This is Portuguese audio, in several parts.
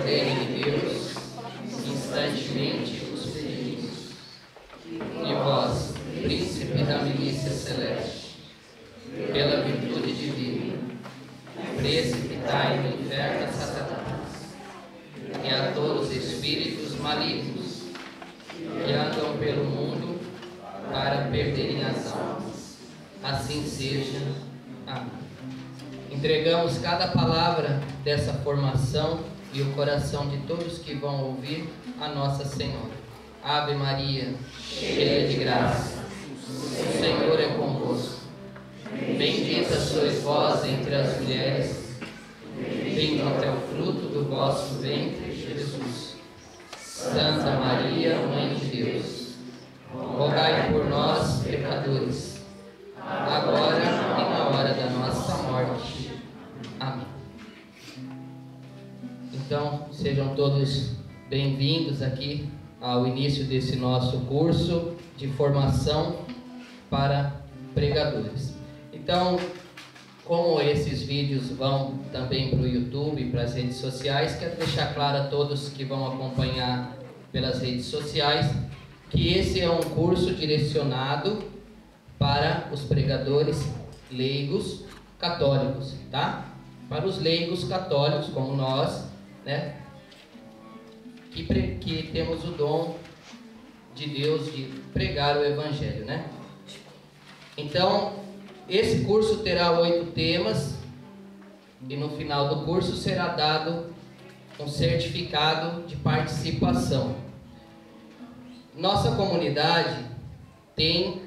Cordeiro de Deus, instantemente os pedimos. E vós, Príncipe da milícia celeste, pela virtude divina, precipitai no inferno a Satanás e a todos os espíritos malignos que andam pelo mundo para perderem as almas. Assim seja. Amém. Entregamos cada palavra dessa formação e o coração de todos que vão ouvir a Nossa Senhora. Ave Maria, cheia de graça, o Senhor é convosco. Bendita sois vós entre as mulheres, bendito é o fruto do vosso ventre, Jesus. Santa Maria, Mãe de Deus, rogai por nós, pecadores, agora e na hora da nossa morte. Amém. Então, sejam todos bem-vindos aqui ao início desse nosso curso de formação para pregadores. Então, como esses vídeos vão também para o YouTube e para as redes sociais, quero deixar claro a todos que vão acompanhar pelas redes sociais que esse é um curso direcionado para os pregadores leigos católicos, tá? Para os leigos católicos como nós, né? Que temos o dom de Deus de pregar o Evangelho, né? Então, esse curso terá 8 temas e no final do curso será dado um certificado de participação. Nossa comunidade tem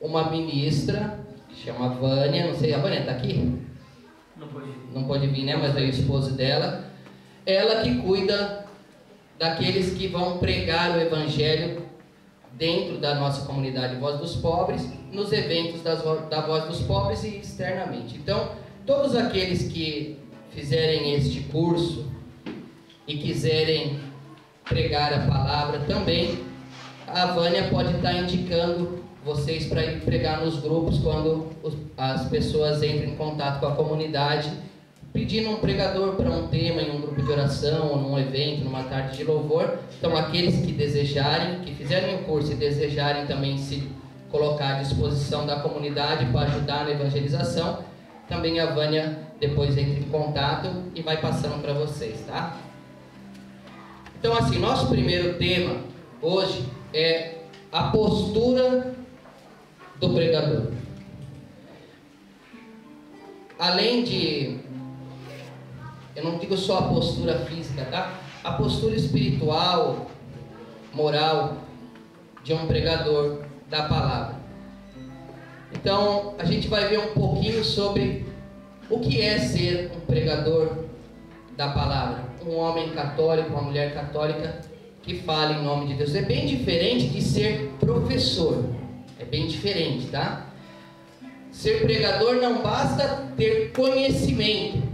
uma ministra, chama Vânia, não sei, a Vânia está aqui? Não pode vir, né? Mas é o esposo dela. Ela que cuida daqueles que vão pregar o Evangelho dentro da nossa comunidade Voz dos Pobres, nos eventos da Voz dos Pobres e externamente. Então, todos aqueles que fizerem este curso e quiserem pregar a palavra também, a Vânia pode estar indicando vocês para ir pregar nos grupos quando as pessoas entram em contato com a comunidade, pedindo um pregador para um tema em um grupo de oração, ou num evento, numa tarde de louvor. Então, aqueles que desejarem, que fizerem o curso e desejarem também se colocar à disposição da comunidade para ajudar na evangelização, também a Vânia depois entra em contato e vai passando para vocês, tá? Então, assim, nosso primeiro tema hoje é a postura do pregador. Além de, eu não digo só a postura física, tá? A postura espiritual, moral de um pregador da palavra. Então, a gente vai ver um pouquinho sobre o que é ser um pregador da palavra. Um homem católico, uma mulher católica que fala em nome de Deus. É bem diferente de ser professor. É bem diferente, tá? Ser pregador não basta ter conhecimento.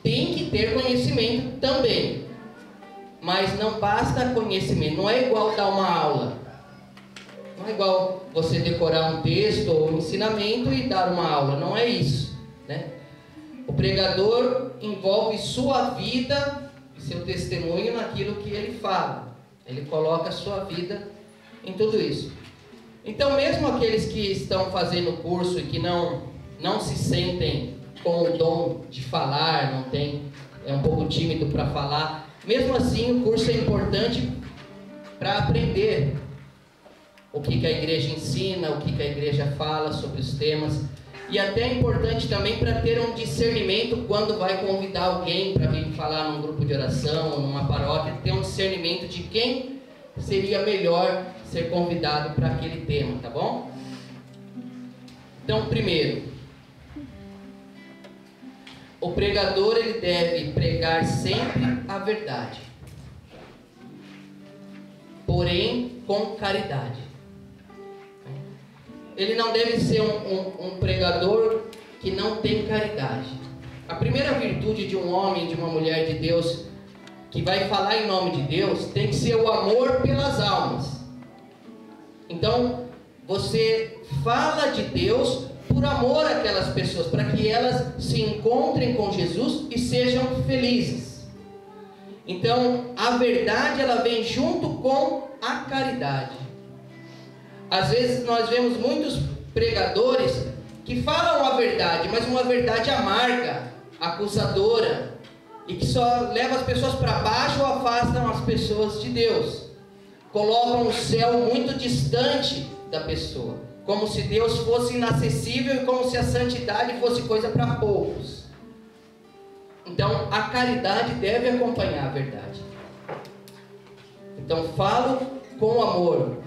Tem que ter conhecimento também. Mas não basta conhecimento. Não é igual dar uma aula. Não é igual você decorar um texto ou um ensinamento e dar uma aula. Não é isso, né? O pregador envolve sua vida e seu testemunho naquilo que ele fala. Ele coloca a sua vida em tudo isso. Então, mesmo aqueles que estão fazendo o curso e que não se sentem com o dom de falar, não tem, é um pouco tímido para falar, mesmo assim o curso é importante para aprender o que a igreja ensina, o que a igreja fala sobre os temas, e até é importante também para ter um discernimento quando vai convidar alguém para vir falar num grupo de oração ou numa paróquia, ter um discernimento de quem seria melhor ser convidado para aquele tema, tá bom? Então, primeiro, o pregador ele deve pregar sempre a verdade, porém com caridade. Ele não deve ser um pregador que não tem caridade. A primeira virtude de um homem, de uma mulher de Deus, que vai falar em nome de Deus, tem que ser o amor pelas almas. Então, você fala de Deus por amor àquelas pessoas, para que elas se encontrem com Jesus e sejam felizes. Então, a verdade, ela vem junto com a caridade. Às vezes nós vemos muitos pregadores que falam a verdade, mas uma verdade amarga, acusadora, e que só leva as pessoas para baixo ou afastam as pessoas de Deus. Colocam o céu muito distante da pessoa, como se Deus fosse inacessível e como se a santidade fosse coisa para poucos. Então, a caridade deve acompanhar a verdade. Então, falo com amor,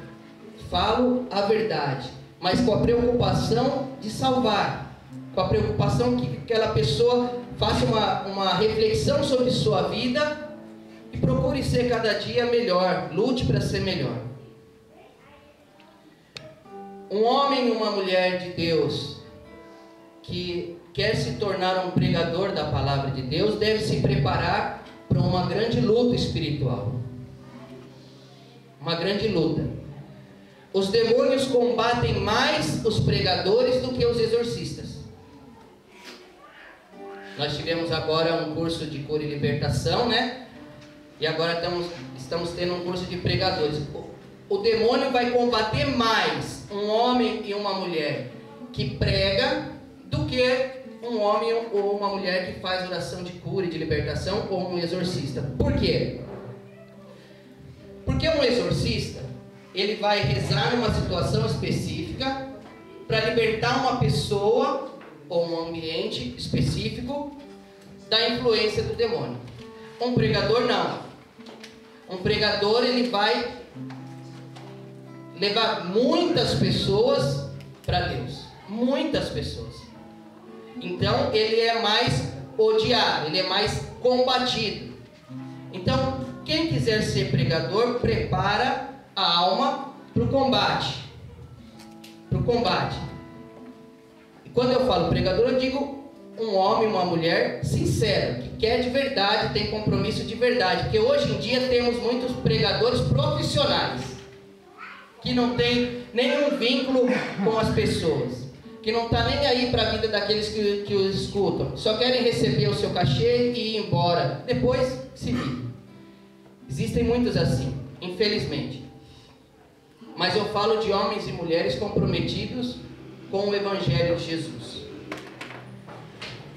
falo a verdade, mas com a preocupação de salvar, com a preocupação que aquela pessoa faça uma reflexão sobre sua vida e procure ser cada dia melhor, lute para ser melhor. Um homem e uma mulher de Deus que quer se tornar um pregador da palavra de Deus deve se preparar para uma grande luta espiritual. Uma grande luta. Os demônios combatem mais os pregadores do que os exorcistas. Nós tivemos agora um curso de cura e libertação, né? E agora estamos tendo um curso de pregadores. O demônio vai combater mais um homem e uma mulher que prega do que um homem ou uma mulher que faz oração de cura e de libertação ou um exorcista. Por quê? Porque um exorcista, ele vai rezar numa situação específica para libertar uma pessoa ou um ambiente específico da influência do demônio. Um pregador não. Um pregador, ele vai levar muitas pessoas para Deus. Muitas pessoas. Então, ele é mais odiado, ele é mais combatido. Então, quem quiser ser pregador, prepara a alma para o combate. Para o combate. E quando eu falo pregador, eu digo um homem, uma mulher sincera, que quer de verdade, tem compromisso de verdade. Porque hoje em dia temos muitos pregadores profissionais, que não tem nenhum vínculo com as pessoas, que não está nem aí para a vida daqueles que os escutam, só querem receber o seu cachê e ir embora, depois se vira. Existem muitos assim, infelizmente. Mas eu falo de homens e mulheres comprometidos com o Evangelho de Jesus.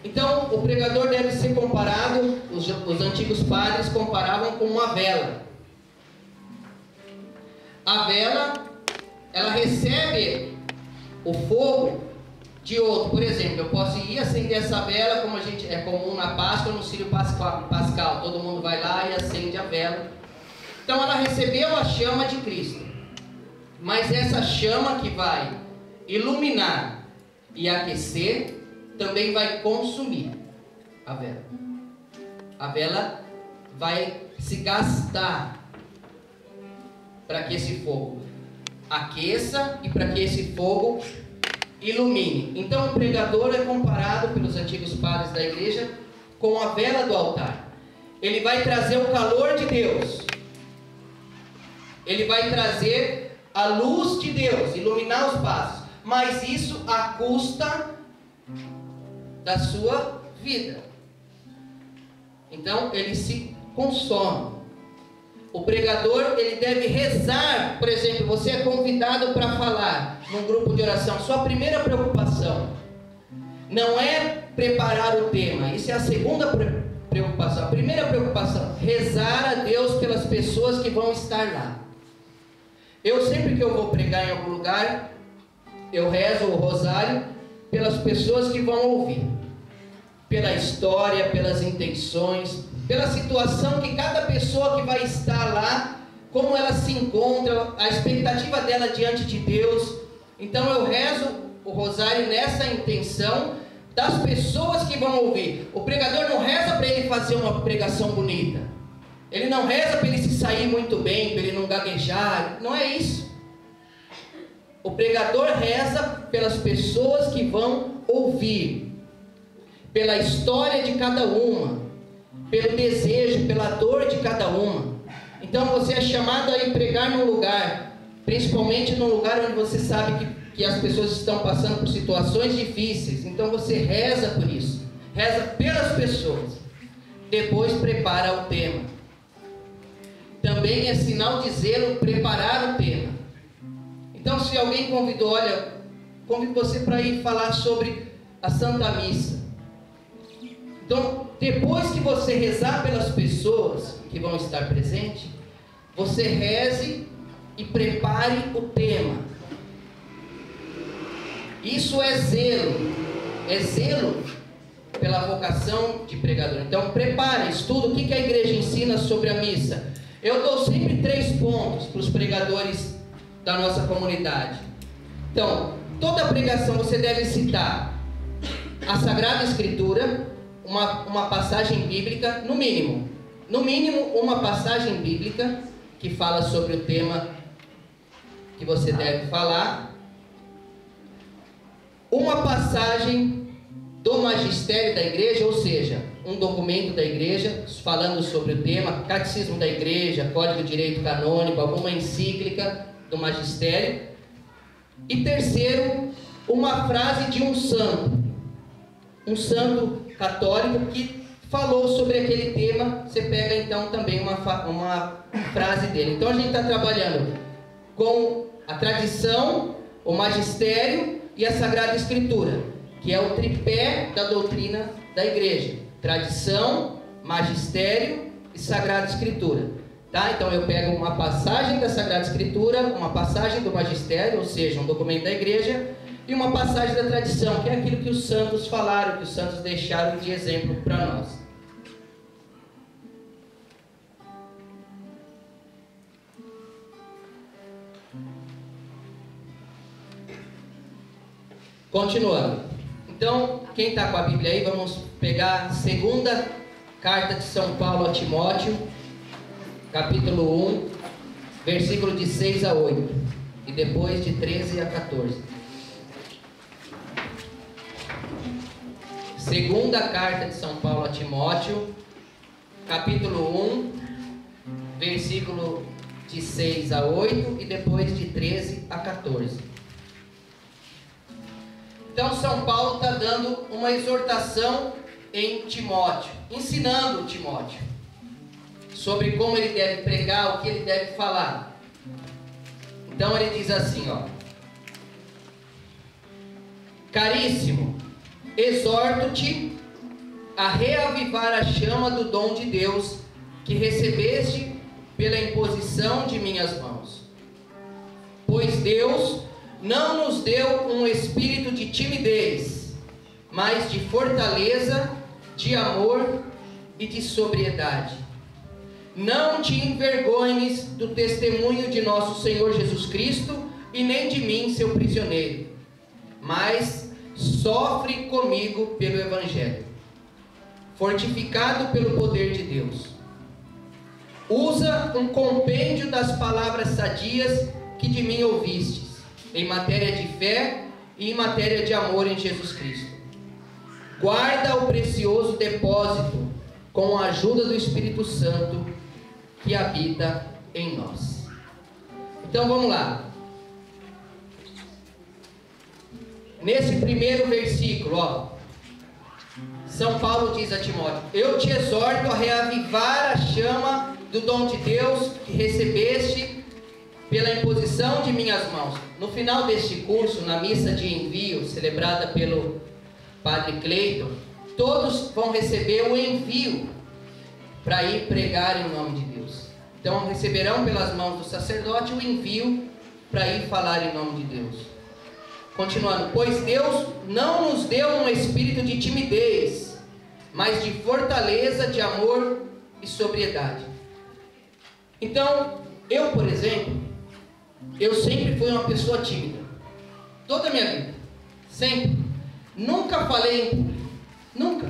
Então, o pregador deve ser comparado, os antigos padres comparavam com uma vela. A vela, ela recebe o fogo de outro. Por exemplo, eu posso ir acender essa vela, como é comum na Páscoa, no Círio Pascal. Todo mundo vai lá e acende a vela. Então, ela recebeu a chama de Cristo. Mas essa chama que vai iluminar e aquecer, também vai consumir a vela. A vela vai se gastar para que esse fogo aqueça e para que esse fogo ilumine. Então o pregador é comparado pelos antigos padres da igreja com a vela do altar. Ele vai trazer o calor de Deus. Ele vai trazer a luz de Deus, iluminar os passos. Mas isso à custa da sua vida. Então ele se consome. O pregador, ele deve rezar. Por exemplo, você é convidado para falar num grupo de oração. Sua primeira preocupação não é preparar o tema. Isso é a segunda preocupação. A primeira preocupação, rezar a Deus pelas pessoas que vão estar lá. Eu sempre que eu vou pregar em algum lugar, eu rezo o rosário pelas pessoas que vão ouvir. Pela história, pelas intenções, pela situação que cada pessoa que vai estar lá, como ela se encontra, a expectativa dela diante de Deus. Então eu rezo o rosário nessa intenção das pessoas que vão ouvir. O pregador não reza para ele fazer uma pregação bonita. Ele não reza para ele se sair muito bem, para ele não gaguejar. Não é isso. O pregador reza pelas pessoas que vão ouvir, pela história de cada uma, pelo desejo, pela dor de cada uma. Então você é chamado a ir pregar num lugar, principalmente num lugar onde você sabe que as pessoas estão passando por situações difíceis. Então você reza por isso, reza pelas pessoas. Depois prepara o tema. também é sinal de zelo preparar o tema. Então, se alguém convidou, olha, convido você para ir falar sobre a Santa Missa. Então, depois que você rezar pelas pessoas que vão estar presentes, você reze e prepare o tema. Isso é zelo pela vocação de pregador. Então, prepare, estuda o que a igreja ensina sobre a missa. Eu dou sempre 3 pontos para os pregadores da nossa comunidade. Então, toda pregação você deve citar a Sagrada Escritura, uma passagem bíblica, no mínimo uma passagem bíblica que fala sobre o tema que você deve falar, uma passagem do magistério da igreja, ou seja, um documento da igreja falando sobre o tema, catecismo da igreja, código de direito canônico, alguma encíclica do magistério. E terceiro, uma frase de um santo católico que falou sobre aquele tema. Você pega então também uma frase dele. Então a gente está trabalhando com a tradição, o magistério e a Sagrada Escritura, que é o tripé da doutrina da igreja: tradição, magistério e Sagrada Escritura. Tá? Então eu pego uma passagem da Sagrada Escritura, uma passagem do magistério, ou seja, um documento da igreja, e uma passagem da tradição, que é aquilo que os santos falaram, que os santos deixaram de exemplo para nós. Continuando. Então, quem está com a Bíblia aí, vamos pegar a segunda carta de São Paulo a Timóteo, capítulo 1, versículo de 6 a 8, e depois de 13 a 14. Segunda carta de São Paulo a Timóteo, capítulo 1, versículo de 6 a 8, e depois de 13 a 14. Então São Paulo está dando uma exortação em Timóteo, ensinando Timóteo sobre como ele deve pregar, o que ele deve falar. Então ele diz assim, ó: caríssimo, exorto-te a reavivar a chama do dom de Deus que recebeste pela imposição de minhas mãos. Pois Deus não nos deu um espírito de timidez, mas de fortaleza, de amor e de sobriedade. Não te envergonhes do testemunho de nosso Senhor Jesus Cristo, e nem de mim, seu prisioneiro, mas sofre comigo pelo Evangelho, fortificado pelo poder de Deus. Usa um compêndio das palavras sadias que de mim ouvistes, em matéria de fé e em matéria de amor em Jesus Cristo. Guarda o precioso depósito com a ajuda do Espírito Santo que habita em nós. Então vamos lá. Nesse primeiro versículo, ó, São Paulo diz a Timóteo: eu te exorto a reavivar a chama do dom de Deus que recebeste pela imposição de minhas mãos. No final deste curso, na missa de envio, celebrada pelo Padre Cleiton, todos vão receber o envio para ir pregar em nome de Deus. Então receberão pelas mãos do sacerdote o envio para ir falar em nome de Deus. Continuando: pois Deus não nos deu um espírito de timidez, mas de fortaleza, de amor e sobriedade. Então, eu, por exemplo, eu sempre fui uma pessoa tímida, toda a minha vida, sempre. Nunca falei em público, nunca.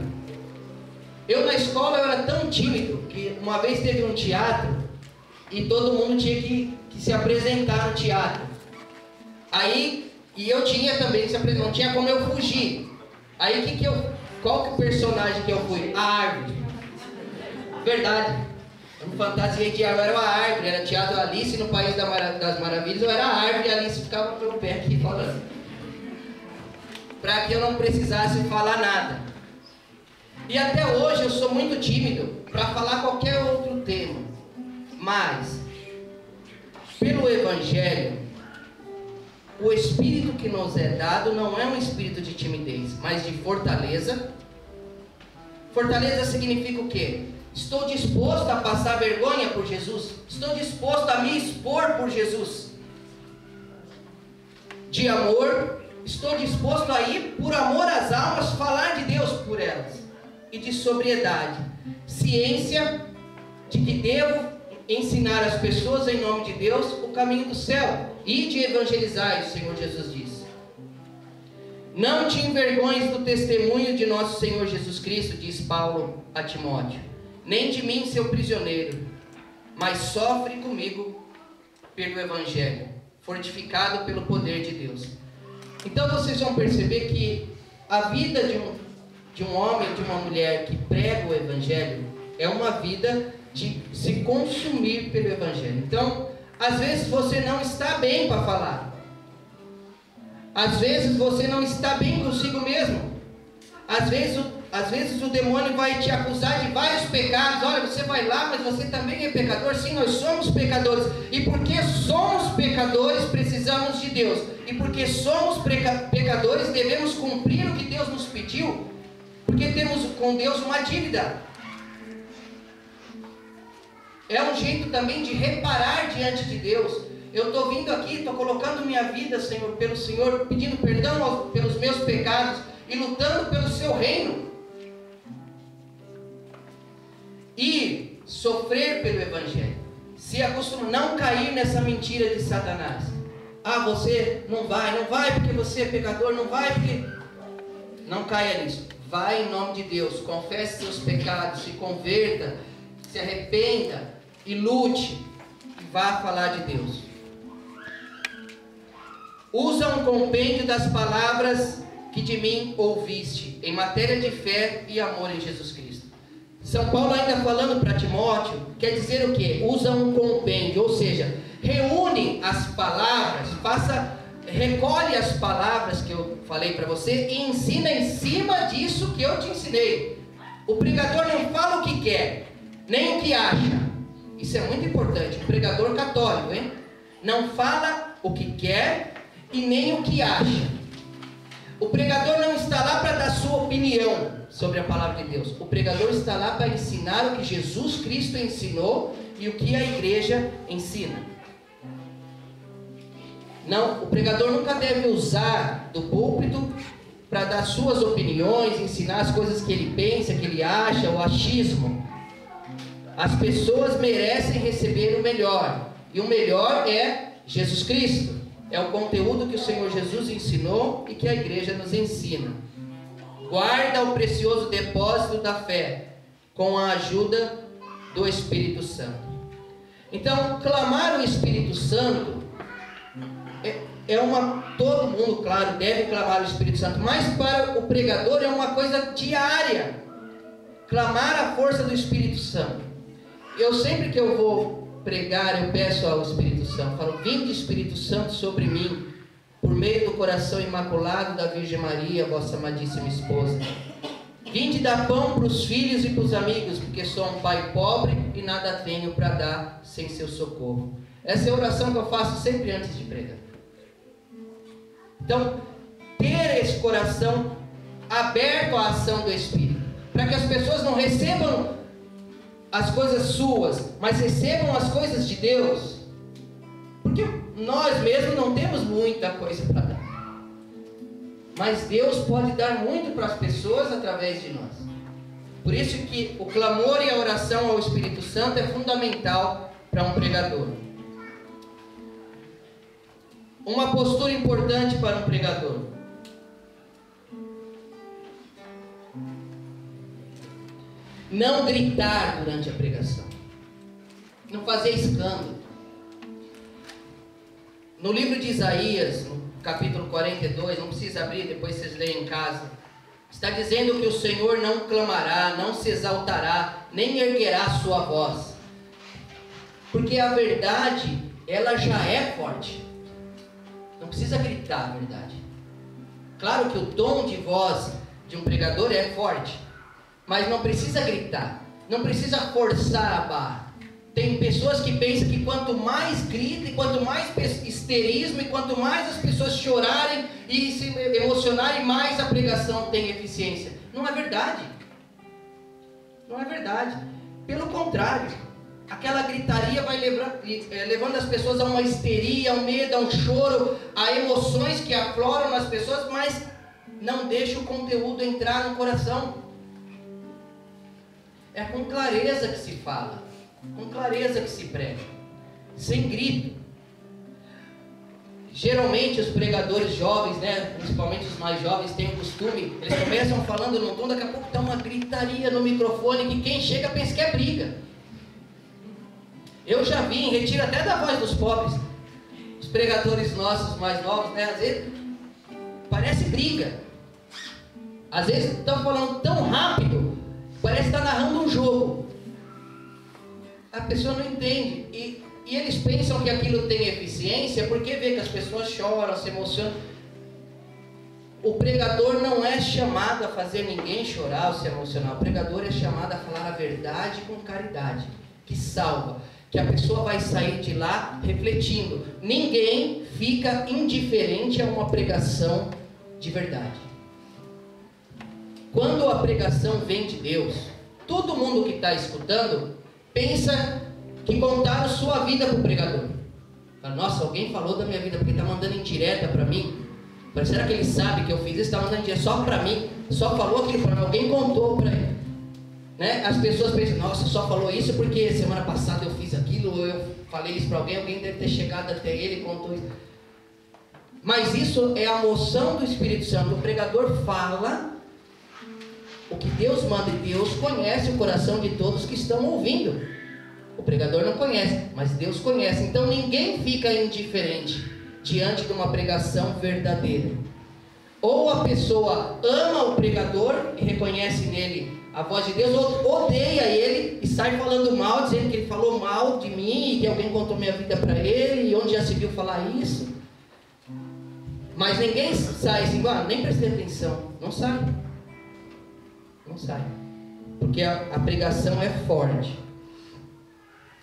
Eu na escola eu era tão tímido que uma vez teve um teatro e todo mundo tinha que se apresentar no teatro. Aí, e eu tinha também que se apresentar, não tinha como eu fugir. Aí qual que é o personagem que eu fui? A árvore. Verdade. Eu não fantasiei de árvore, eu era uma árvore, era teatro Alice no País das Maravilhas, eu era a árvore e a Alice ficava pelo pé aqui falando. Para que eu não precisasse falar nada. E até hoje eu sou muito tímido para falar qualquer outro tema. Mas, pelo Evangelho, o Espírito que nos é dado não é um espírito de timidez, mas de fortaleza. Fortaleza significa o quê? Estou disposto a passar vergonha por Jesus. Estou disposto a me expor por Jesus. De amor, estou disposto a ir por amor às almas, falar de Deus por elas. E de sobriedade, ciência de que devo ensinar as pessoas em nome de Deus o caminho do céu e de evangelizar, o Senhor Jesus disse. Não te envergonhes do testemunho de nosso Senhor Jesus Cristo, diz Paulo a Timóteo, nem de mim, seu prisioneiro, mas sofre comigo pelo Evangelho, fortificado pelo poder de Deus. Então vocês vão perceber que a vida de um homem, de uma mulher que prega o Evangelho, é uma vida de se consumir pelo Evangelho. Então, às vezes você não está bem para falar. Às vezes você não está bem consigo mesmo. Às vezes o demônio vai te acusar de vários pecados. Olha, você vai lá, mas você também é pecador. Sim, nós somos pecadores. E porque somos pecadores, precisamos de Deus. E porque somos pecadores, devemos cumprir o que Deus nos pediu. Porque temos com Deus uma dívida. É um jeito também de reparar diante de Deus. Eu estou vindo aqui, estou colocando minha vida, Senhor, pelo Senhor, pedindo perdão pelos meus pecados e lutando pelo seu reino. E sofrer pelo Evangelho. Se acostumar, não cair nessa mentira de Satanás. Ah, você não vai porque você é pecador, não vai porque... Não caia nisso. Vai em nome de Deus, confesse seus pecados, se converta, se arrependa e lute e vá falar de Deus. Usa um compêndio das palavras que de mim ouviste, em matéria de fé e amor em Jesus Cristo. São Paulo ainda falando para Timóteo, quer dizer o quê? Usa um compêndio, ou seja, reúne as palavras, recolhe as palavras que eu falei para você e ensina em cima disso que eu te ensinei. O pregador não fala o que quer, nem o que acha. Isso é muito importante, o pregador católico, hein? Não fala o que quer e nem o que acha. O pregador não está lá para dar sua opinião sobre a palavra de Deus. O pregador está lá para ensinar o que Jesus Cristo ensinou e o que a igreja ensina. Não, o pregador nunca deve usar do púlpito para dar suas opiniões, ensinar as coisas que ele pensa, que ele acha, o achismo. As pessoas merecem receber o melhor, e o melhor é Jesus Cristo. É o conteúdo que o Senhor Jesus ensinou e que a igreja nos ensina. Guarda o precioso depósito da fé com a ajuda do Espírito Santo. Então, clamar o Espírito Santo todo mundo, claro, deve clamar o Espírito Santo, mas para o pregador é uma coisa diária. Clamar a força do Espírito Santo. Eu sempre que eu vou pregar, eu peço ao Espírito Santo, falo: vinde Espírito Santo sobre mim, por meio do coração imaculado da Virgem Maria, vossa amadíssima esposa. Vinde dar pão para os filhos e para os amigos, porque sou um pai pobre e nada tenho para dar sem seu socorro. Essa é a oração que eu faço sempre antes de pregar. Então, ter esse coração aberto à ação do Espírito, para que as pessoas não recebam as coisas suas, mas recebam as coisas de Deus, porque nós mesmos não temos muita coisa para dar, mas Deus pode dar muito para as pessoas através de nós. Por isso que o clamor e a oração ao Espírito Santo é fundamental para um pregador. Uma postura importante para um pregador: não gritar durante a pregação, não fazer escândalo. No livro de Isaías, no capítulo 42, não precisa abrir, depois vocês leem em casa, está dizendo que o Senhor não clamará, não se exaltará, nem erguerá sua voz, porque a verdade, ela já é forte. Não precisa gritar a verdade. Claro que o tom de voz de um pregador é forte, mas não precisa gritar, não precisa forçar a barra. Tem pessoas que pensam que quanto mais grita, e quanto mais histerismo, e quanto mais as pessoas chorarem e se emocionarem, mais a pregação tem eficiência. Não é verdade. Não é verdade. Pelo contrário, aquela gritaria vai levando as pessoas a uma histeria, a um medo, a um choro, a emoções que afloram nas pessoas, mas não deixa o conteúdo entrar no coração. É com clareza que se fala, com clareza que se prega, sem grito. Geralmente os pregadores jovens, né, principalmente os mais jovens, têm o costume, eles começam falando num tom, daqui a pouco está uma gritaria no microfone, que quem chega pensa que é briga. Eu já vi em retiro até da Voz dos Pobres, os pregadores nossos mais novos, né, às vezes parece briga. Às vezes estão falando tão rápido, parece estar narrando um jogo. A pessoa não entende. E eles pensam que aquilo tem eficiência porque vê que as pessoas choram, se emocionam. O pregador não é chamado a fazer ninguém chorar ou se emocionar. O pregador é chamado a falar a verdade com caridade, que salva, que a pessoa vai sair de lá refletindo. Ninguém fica indiferente a uma pregação de verdade. Quando a pregação vem de Deus, todo mundo que está escutando pensa que contaram sua vida para o pregador. Fala, nossa, alguém falou da minha vida porque está mandando indireta para mim. Será que ele sabe que eu fiz isso? Está mandando indireta só para mim, só falou aquilo para mim, alguém contou para ele. Né? As pessoas pensam, nossa, só falou isso porque semana passada eu fiz aquilo, ou eu falei isso para alguém deve ter chegado até ele e contou isso. Mas isso é a moção do Espírito Santo. O pregador fala o que Deus manda, e Deus conhece o coração de todos que estão ouvindo. O pregador não conhece, mas Deus conhece. Então ninguém fica indiferente diante de uma pregação verdadeira. Ou a pessoa ama o pregador e reconhece nele a voz de Deus, ou odeia ele e sai falando mal, dizendo que ele falou mal de mim, e que alguém contou minha vida para ele, e onde já se viu falar isso. Mas ninguém sai assim, nem prestei atenção. Não sai. Não sai. Porque a pregação é forte.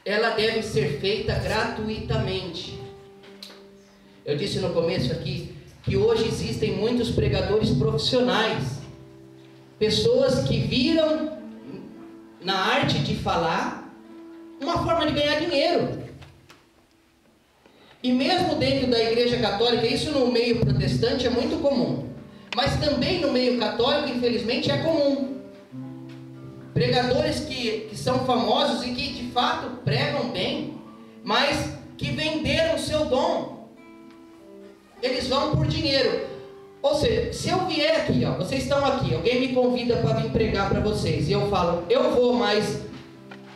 Ela deve ser feita gratuitamente. Eu disse no começo aqui que hoje existem muitos pregadores profissionais. Pessoas que viram na arte de falar uma forma de ganhar dinheiro. E mesmo dentro da Igreja Católica, isso no meio protestante é muito comum. Mas também no meio católico, infelizmente, é comum. Pregadores que são famosos e que de fato pregam bem, mas que venderam o seu dom. Eles vão por dinheiro. Ou seja, se eu vier aqui, vocês estão aqui, alguém me convida para vir pregar para vocês, e eu falo, eu vou, mas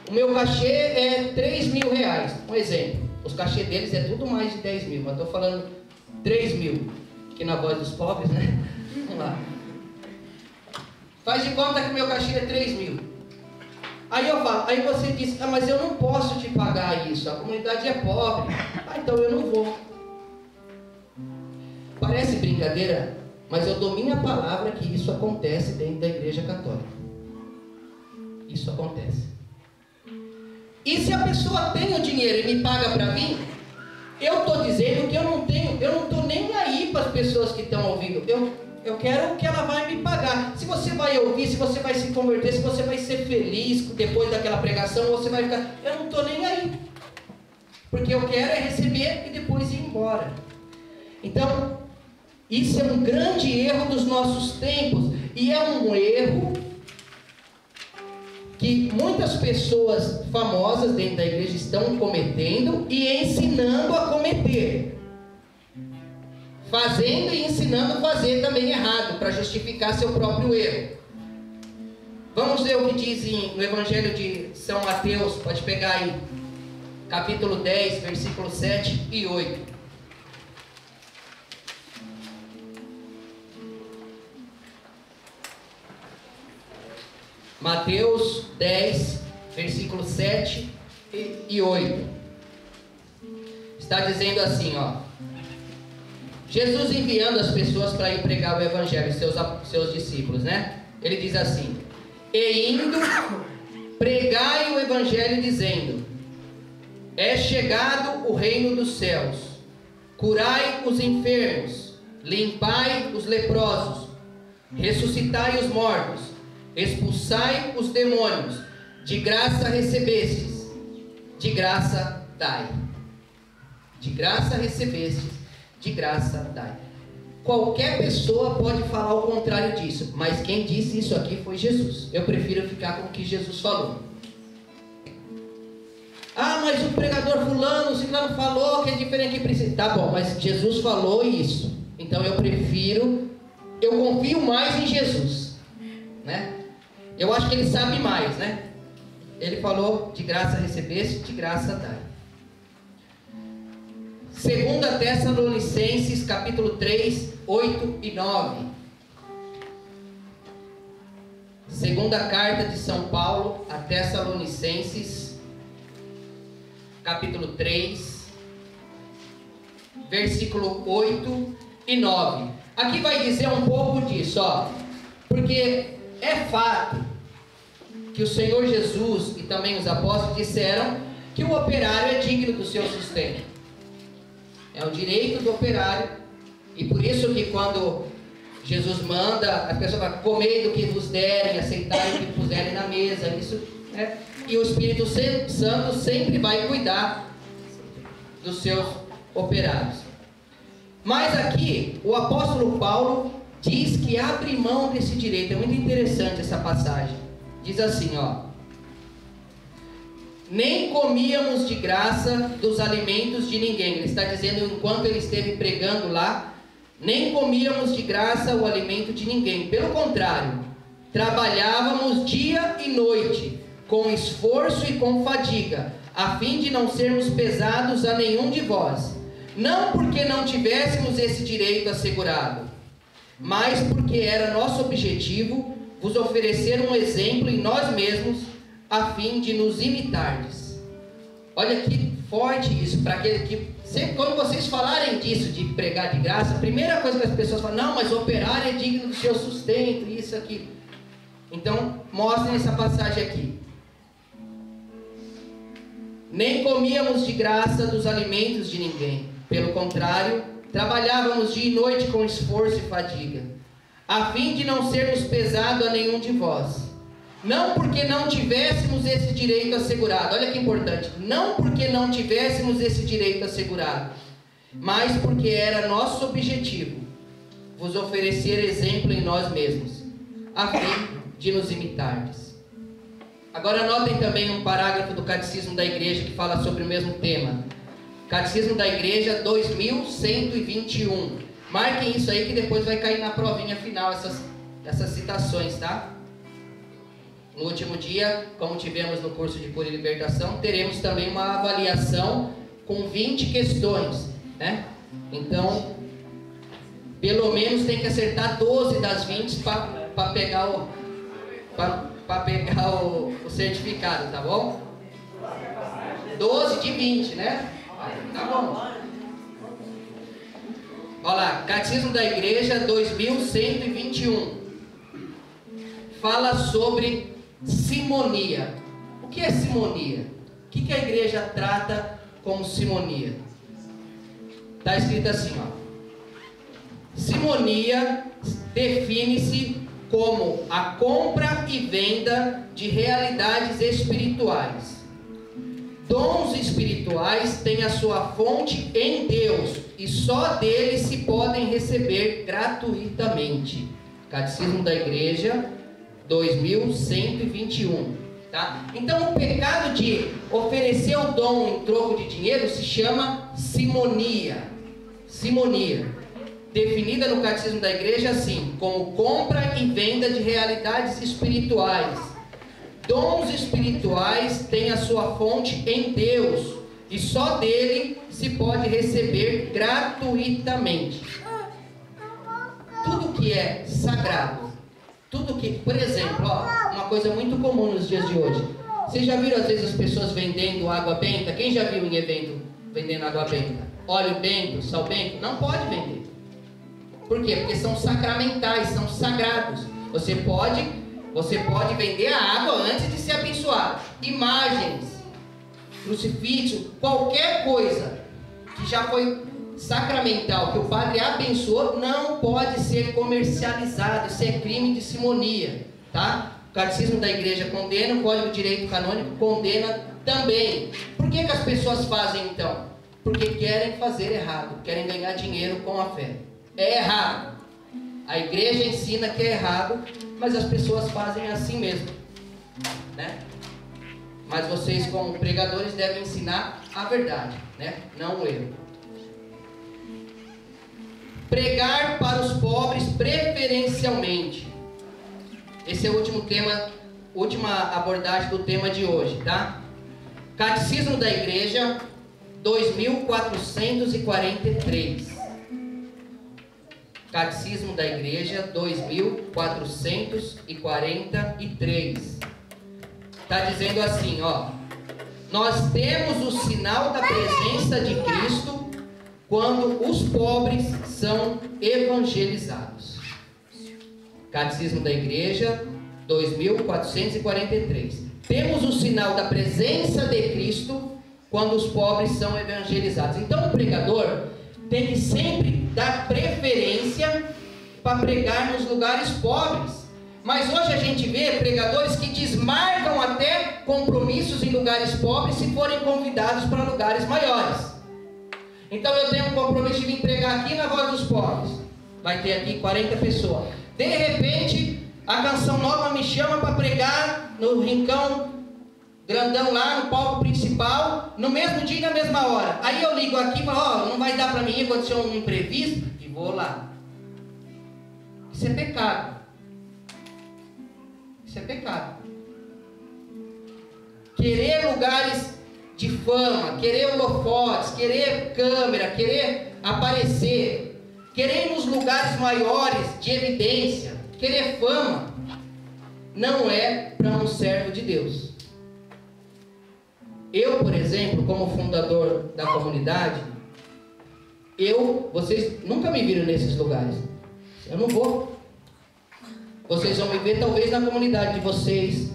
o meu cachê é R$3.000, um exemplo. Os cachês deles é tudo mais de 10 mil, mas estou falando 3 mil, que na Voz dos Pobres, né? Vamos lá. Faz de conta que o meu cachê é 3 mil. Aí eu falo, aí você diz, mas eu não posso te pagar isso, a comunidade é pobre. Então eu não vou. Parece brincadeira, mas eu dou minha palavra que isso acontece dentro da Igreja Católica. Isso acontece. E se a pessoa tem o dinheiro e me paga para mim, eu estou dizendo que eu não estou nem aí para as pessoas que estão ouvindo. Eu quero que ela vai me pagar. Se você vai ouvir, se você vai se converter, se você vai ser feliz depois daquela pregação, você vai ficar, eu não estou nem aí. Porque eu quero é receber e depois ir embora. Então, isso é um grande erro dos nossos tempos. E é um erro que muitas pessoas famosas dentro da igreja estão cometendo e ensinando a cometer. Fazendo e ensinando a fazer também errado, para justificar seu próprio erro. Vamos ver o que diz no Evangelho de São Mateus, pode pegar aí, capítulo 10, versículos 7 e 8. Mateus 10, versículos 7 e 8. Está dizendo assim, Jesus enviando as pessoas para ir pregar o Evangelho, seus discípulos, né? Ele diz assim, e indo, pregai o Evangelho dizendo, É chegado o reino dos céus. Curai os enfermos, limpai os leprosos, ressuscitai os mortos, expulsai os demônios. De graça recebestes, de graça dai. De graça recebestes, de graça dai. Qualquer pessoa pode falar o contrário disso, mas quem disse isso aqui foi Jesus. Eu prefiro ficar com o que Jesus falou. Ah, mas o pregador fulano, o ciclano falou que é diferente de princípio. Tá bom, mas Jesus falou isso. Então eu confio mais em Jesus, né? Eu acho que ele sabe mais, né? Ele falou, de graça recebeste, de graça dai. 2 Tessalonicenses, capítulo 3, 8 e 9. Segunda carta de São Paulo a Tessalonicenses, capítulo 3, versículo 8 e 9. Aqui vai dizer um pouco disso, ó. Porque é fato que o Senhor Jesus e também os apóstolos disseram que o operário é digno do seu sustento. É o direito do operário. E por isso que quando Jesus manda, as pessoas falam, comei do que vos derem, aceitai o que puserem na mesa. Isso, né? E o Espírito Santo sempre vai cuidar dos seus operários. Mas aqui, o apóstolo Paulo diz que abre mão desse direito. É muito interessante essa passagem. Diz assim, ó: nem comíamos de graça dos alimentos de ninguém. Ele está dizendo, enquanto ele esteve pregando lá, nem comíamos de graça o alimento de ninguém. Pelo contrário, trabalhávamos dia e noite, com esforço e com fadiga, a fim de não sermos pesados a nenhum de vós. Não porque não tivéssemos esse direito assegurado, mas porque era nosso objetivo vos oferecer um exemplo em nós mesmos, a fim de nos imitardes. Olha que forte isso, para aquele que sempre, quando vocês falarem disso, de pregar de graça, a primeira coisa que as pessoas falam, não, mas o operário é digno do seu sustento, isso aqui. Então, mostrem essa passagem aqui. Nem comíamos de graça dos alimentos de ninguém. Pelo contrário, trabalhávamos dia e noite com esforço e fadiga, a fim de não sermos pesados a nenhum de vós. Não porque não tivéssemos esse direito assegurado. Olha que importante. Não porque não tivéssemos esse direito assegurado, mas porque era nosso objetivo vos oferecer exemplo em nós mesmos, a fim de nos imitardes. Agora notem também um parágrafo do Catecismo da Igreja que fala sobre o mesmo tema. Catecismo da Igreja 2121. Marquem isso aí que depois vai cair na provinha final essas citações, tá? No último dia, como tivemos no curso de Cura e Libertação, teremos também uma avaliação com 20 questões, né? Então, pelo menos tem que acertar 12 das 20 para pegar o certificado, tá bom? 12 de 20, né? Tá bom. Olha lá, Catecismo da Igreja 2121. Fala sobre simonia. O que é simonia? O que a igreja trata como simonia? Está escrito assim, ó. Simonia define-se como a compra e venda de realidades espirituais. Dons espirituais têm a sua fonte em Deus e só dele se podem receber gratuitamente. Catecismo da Igreja 2121, tá? Então o pecado de oferecer o dom em troco de dinheiro se chama simonia. Simonia, definida no Catecismo da Igreja assim, como compra e venda de realidades espirituais. Dons espirituais têm a sua fonte em Deus e só dele se pode receber gratuitamente. Tudo que é sagrado, tudo que, por exemplo, ó, uma coisa muito comum nos dias de hoje. Vocês já viram às vezes as pessoas vendendo água benta? Quem já viu em evento vendendo água benta? Óleo bento, sal bento? Não pode vender. Por quê? Porque são sacramentais, são sagrados. Você pode vender a água antes de ser abençoado. Imagens, crucifixo, qualquer coisa que já foi sacramental, que o padre abençoou, não pode ser comercializado. Isso é crime de simonia, tá? O Catecismo da Igreja condena, o Código de Direito Canônico condena também. Por que as pessoas fazem então? Porque querem fazer errado, querem ganhar dinheiro com a fé. É errado. A igreja ensina que é errado, mas as pessoas fazem assim mesmo, né? Mas vocês, como pregadores, devem ensinar a verdade, né? Não o erro. Pregar para os pobres preferencialmente. Esse é o último tema, última abordagem do tema de hoje, tá? Catecismo da Igreja 2443. Catecismo da Igreja 2443. Está dizendo assim, ó: nós temos o sinal da presença de Cristo quando os pobres são evangelizados. Catecismo da Igreja 2443. Temos o sinal da presença de Cristo quando os pobres são evangelizados. Então o pregador tem que sempre dar preferência para pregar nos lugares pobres. Mas hoje a gente vê pregadores que desmarcam até compromissos em lugares pobres se forem convidados para lugares maiores. Então eu tenho um compromisso de vir pregar aqui na Voz dos Pobres. Vai ter aqui 40 pessoas. De repente, a Canção Nova me chama para pregar no rincão grandão lá no palco principal, no mesmo dia e na mesma hora. Aí eu ligo aqui e falo, ó, não vai dar para mim, aconteceu um imprevisto, e vou lá. Isso é pecado. Isso é pecado. Querer lugares de fama, querer holofotes, querer câmera, querer aparecer, querer ir nos lugares maiores de evidência, querer fama, não é para um servo de Deus. Eu, por exemplo, como fundador da comunidade, vocês nunca me viram nesses lugares. Eu não vou. Vocês vão me ver talvez na comunidade de vocês,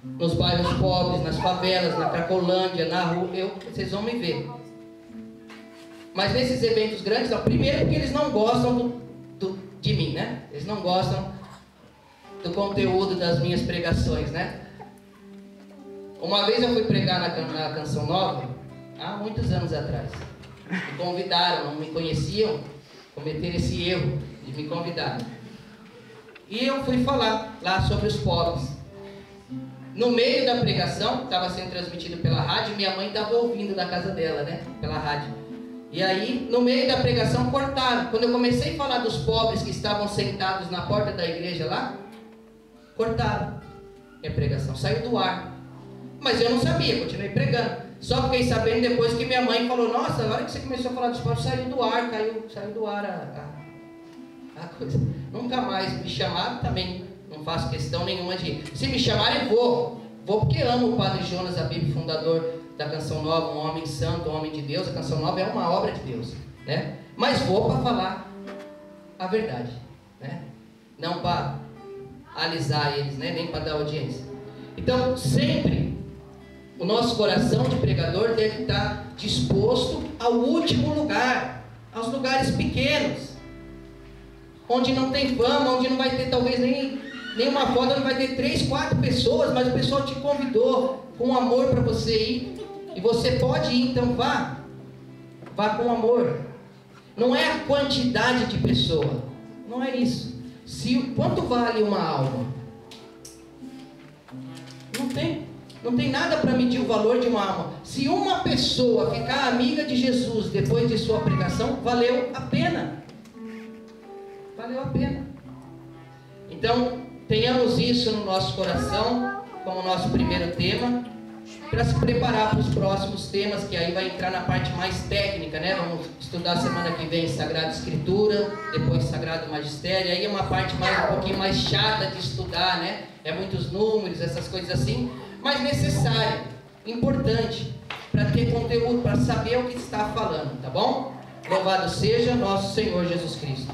nos bairros pobres, nas favelas, na Cracolândia, na rua, vocês vão me ver. Mas nesses eventos grandes, não, primeiro porque eles não gostam de mim, né? Eles não gostam do conteúdo das minhas pregações, né? Uma vez eu fui pregar na Canção Nova, há muitos anos atrás. Me convidaram, não me conheciam, cometeram esse erro de me convidar. E eu fui falar lá sobre os pobres. No meio da pregação, estava sendo transmitido pela rádio, minha mãe estava ouvindo da casa dela, né? Pela rádio. E aí, no meio da pregação, cortaram. Quando eu comecei a falar dos pobres que estavam sentados na porta da igreja lá, cortaram minha pregação, saiu do ar. Mas eu não sabia, continuei pregando. Só fiquei sabendo depois que minha mãe falou, nossa, agora que você começou a falar dos pobres, saiu do ar, saiu do ar a coisa. Nunca mais me chamaram também, não faço questão nenhuma de ir. Se me chamarem, eu vou. Vou porque amo o Padre Jonas Abib, fundador da Canção Nova, um homem santo, um homem de Deus. A Canção Nova é uma obra de Deus, né? Mas vou para falar a verdade, né? Não para alisar eles, né? Nem para dar audiência. Então, sempre o nosso coração de pregador deve estar disposto ao último lugar, aos lugares pequenos, onde não tem fama, onde não vai ter talvez nenhuma foto, não vai ter 3, 4 pessoas, mas o pessoal te convidou com amor para você ir, e você pode ir, então vá com amor. Não é a quantidade de pessoa, não é isso. Quanto vale uma alma? Não tem nada para medir o valor de uma alma. Se uma pessoa ficar amiga de Jesus depois de sua pregação, valeu a pena. Valeu a pena. Então, tenhamos isso no nosso coração, como nosso primeiro tema, para se preparar para os próximos temas, que aí vai entrar na parte mais técnica, né? Vamos estudar semana que vem Sagrada Escritura, depois Sagrado Magistério, aí é uma parte um pouquinho mais chata de estudar, né? É muitos números, essas coisas assim, mas necessário, importante, para ter conteúdo, para saber o que está falando, tá bom? Louvado seja nosso Senhor Jesus Cristo.